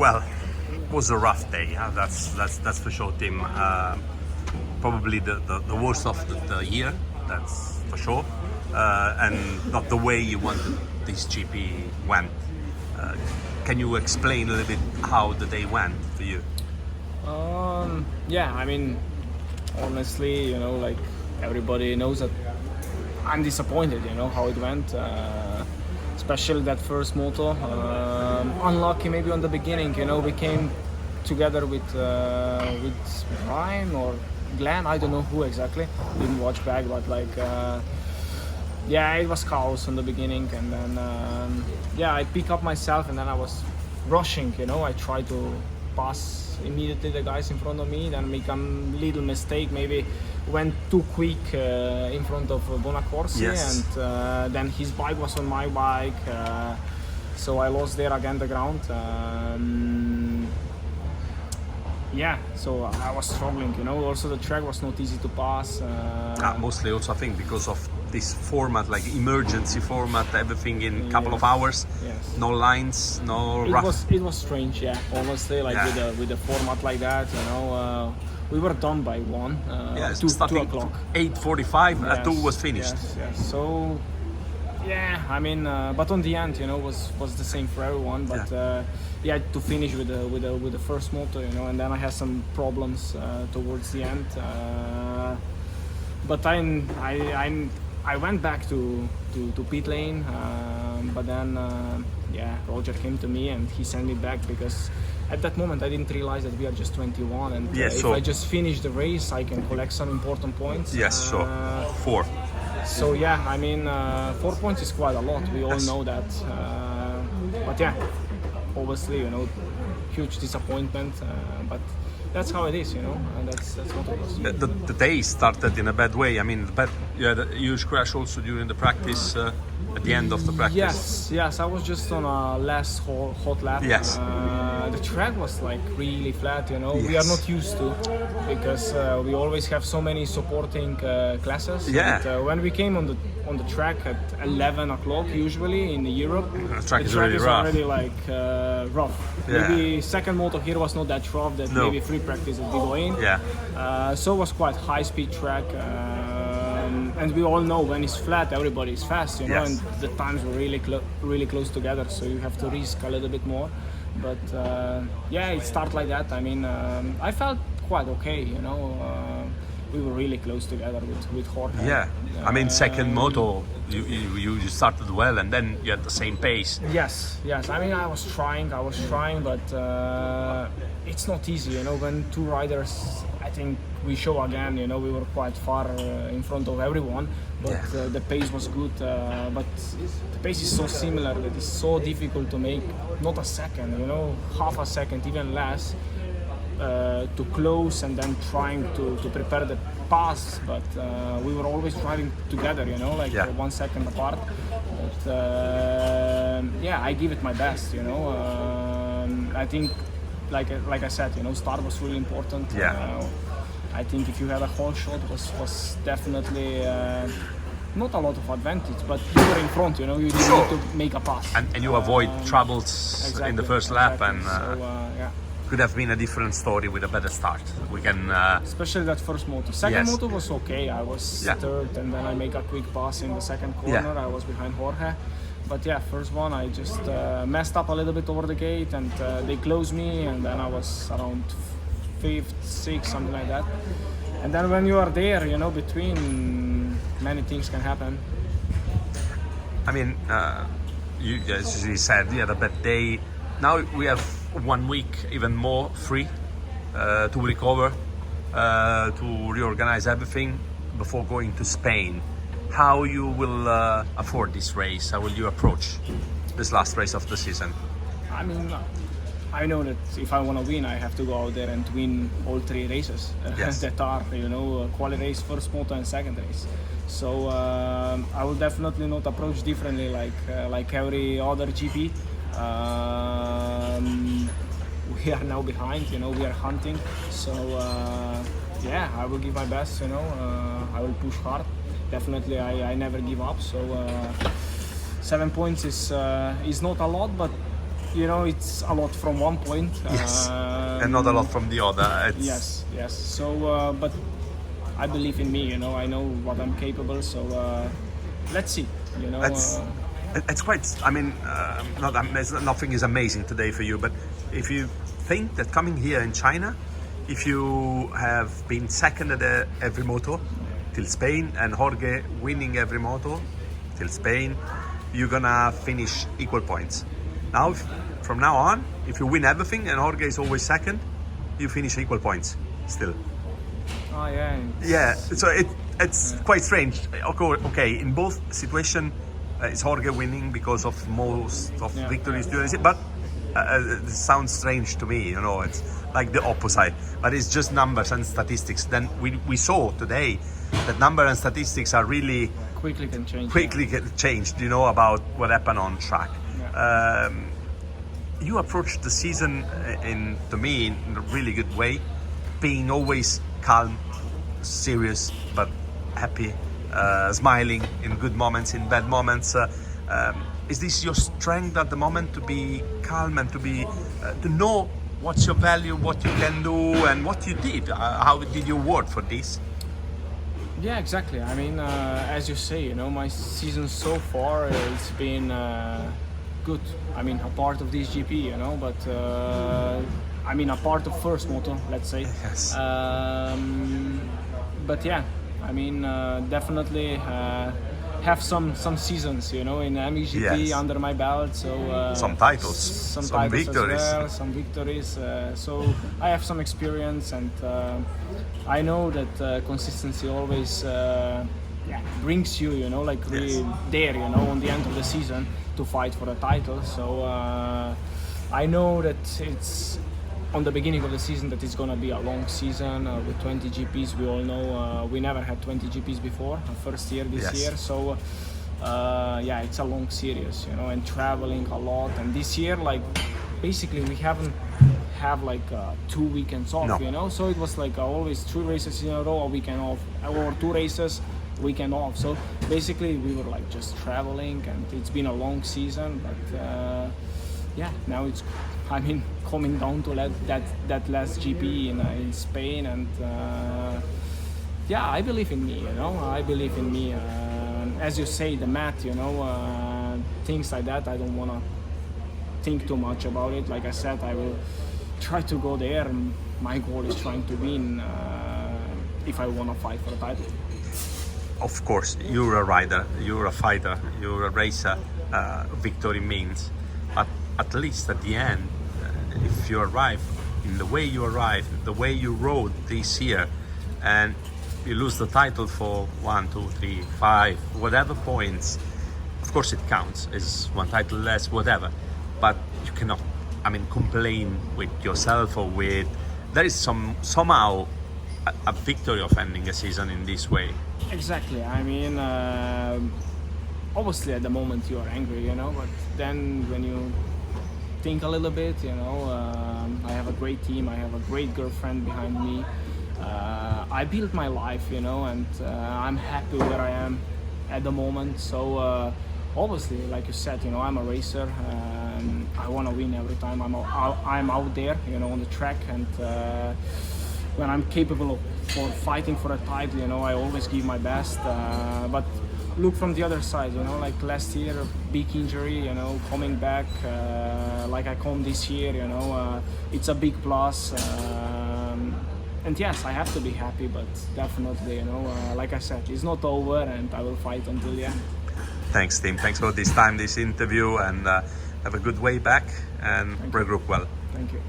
Well, it was a rough day. Huh? That's for sure, Tim. Probably the worst of the year. That's for sure. And not the way you wanted this GP went. Can you explain a little bit how the day went for you? Yeah, I mean, honestly, you know, like everybody knows that I'm disappointed, you know, how it went. Especially that first moto. Unlucky maybe on the beginning, you know, we came together with Ryan or Glenn, I don't know who exactly, didn't watch back, but like, yeah, it was chaos in the beginning, and then, yeah, I pick up myself, and then I was rushing, you know, I tried to pass immediately the guys in front of me, then make a little mistake, maybe went too quick in front of Bonacorsi, yes. And then his bike was on my bike, so I lost there again the ground. Yeah, so I was struggling, you know. Also the track was not easy to pass. Mostly also I think because of this format, like emergency format, everything in a couple of hours. Yes. No lines, no rough. It was strange, yeah. Honestly, like with the format like that, you know. We were done by 1, yes, 2 starting o'clock. 8:45, Yes, 2 was finished. Yes. So, yeah, I mean, but on the end, you know, was the same for everyone. But yeah, to finish with the first moto, you know, and then I had some problems towards the end. But I went back to pit lane, but then yeah, Roger came to me and he sent me back because at that moment I didn't realize that we are just 21, and if I just finish the race I can collect some important points. Yes, sure. 4. So yeah, I mean 4 points is quite a lot, we all know that, but yeah, obviously, you know, huge disappointment, but that's how it is, you know, and that's what it was. The day started in a bad way. I mean, you had a huge crash also during the practice, at the end of the practice. Yes, I was just on a last hot lap. Yes. The track was like really flat, you know. Yes. We are not used to, because we always have so many supporting classes. Yeah. And, when we came on the track at 11 o'clock, usually in Europe, the track is really rough. Already like rough. Yeah. Maybe second moto here was not that rough, that maybe free practice that we go in. Yeah. So it was quite high speed track. And we all know when it's flat, everybody is fast, you know, Yes. and the times were really close together, so you have to risk a little bit more. But yeah, it started like that. I mean, I felt quite okay, you know. We were really close together with Jorge. Yeah, I mean, second moto, you started well, and then you had the same pace. Yes. I mean, I was trying, but it's not easy, you know. When two riders, I think we show again, you know, we were quite far in front of everyone, but the pace was good. But the pace is so similar that it's so difficult to make not a second, you know, half a second, even less. To close and then trying to prepare the pass, but we were always driving together, you know, like 1 second apart. But yeah, I give it my best, you know. I think, like I said, you know, start was really important. I think if you had a whole shot was definitely not a lot of advantage, but you were in front, you know, you didn't need to make a pass. And you avoid troubles in the first lap, and so, yeah. Could have been a different story with a better start. We can, especially that first moto. Second moto was okay. I was third, and then I make a quick pass in the second corner. I was behind Jorge, but yeah, first one I just messed up a little bit over the gate, and they closed me, and then I was around 5th, 6th, something like that. And then when you are there, you know, between, many things can happen. I mean, you, as you said, you had a bad day. Now we have 1 week, even more free to recover, to reorganize everything before going to Spain. How you will afford this race? How will you approach this last race of the season? I mean, I know that if I want to win, I have to go out there and win all 3 races that are, you know, quali race, first moto, and second race. So I will definitely not approach differently like every other GP. We are now behind, you know, we are hunting. So yeah, I will give my best, you know. I will push hard. Definitely, I never give up. So 7 points is not a lot, but you know, it's a lot from one point. Yes, and not a lot from the other. Yes. So, but I believe in me. You know, I know what I'm capable. So let's see. You know, it's quite. I mean, nothing is amazing today for you. But if you think that coming here in China, if you have been second at every moto till Spain, and Jorge winning every moto till Spain, you're gonna finish equal points. Now, from now on, if you win everything and Jorge is always second, you finish equal points still. Oh yeah. Yeah. So it's quite strange. Okay, in both situations, it's Jorge winning because of most of victories during it, but it sounds strange to me. You know, it's like the opposite. But it's just numbers and statistics. Then we saw today that number and statistics are really quickly get changed. You know, about what happened on track. Yeah. You approached the season to me in a really good way, being always calm, serious, but happy, smiling in good moments, in bad moments. Is this your strength at the moment, to be calm and to know what's your value, what you can do, and what you did? How did you work for this? Yeah, exactly. I mean, as you say, you know, my season so far it's been good. I mean, a part of this GP, you know, but I mean, a part of first moto, let's say. Yes. But yeah, I mean, definitely have some seasons, you know, in MXGP under my belt. So some titles, some victories, as well, some victories. So I have some experience, and I know that consistency always brings you, you know, like really there, you know, on the end of the season to fight for a title. So I know that it's on the beginning of the season that it's gonna be a long season with 20 GPs. We all know we never had 20 GPs before, first year this year. So it's a long series, you know, and traveling a lot. And this year, like, basically we haven't have like 2 weekends off, you know. So it was like always 3 races in a row, a weekend off, or 2 races, weekend off. So basically we were like just traveling, and it's been a long season. But now it's, I mean, coming down to that last GP in Spain, and I believe in me, you know. I believe in me. As you say, the math, you know, things like that. I don't wanna think too much about it. Like I said, I will try to go there. My goal is trying to win if I wanna fight for the title. Of course, you're a rider, you're a fighter, you're a racer. Victory means, but at least at the end, if you arrive in the way you arrived, the way you rode this year, and you lose the title for 1, 2, 3, 5, whatever points, of course it counts. It's one title less, whatever. But you cannot, I mean, complain with yourself or with. There is somehow a victory of ending a season in this way. Exactly. I mean, obviously at the moment you are angry, you know, but then when you think a little bit, you know, I have a great team, I have a great girlfriend behind me. I built my life, you know, and I'm happy where I am at the moment. So obviously, like you said, you know, I'm a racer. I want to win every time I'm out there, you know, on the track, and when I'm capable for fighting for a title, you know, I always give my best. But look from the other side, you know, like last year, big injury, you know, coming back like I come this year, you know, it's a big plus. And yes, I have to be happy, but definitely, you know, like I said, it's not over, and I will fight until the end. Thanks, Tim. Thanks for this time, this interview, and have a good way back, and regroup well. Thank you.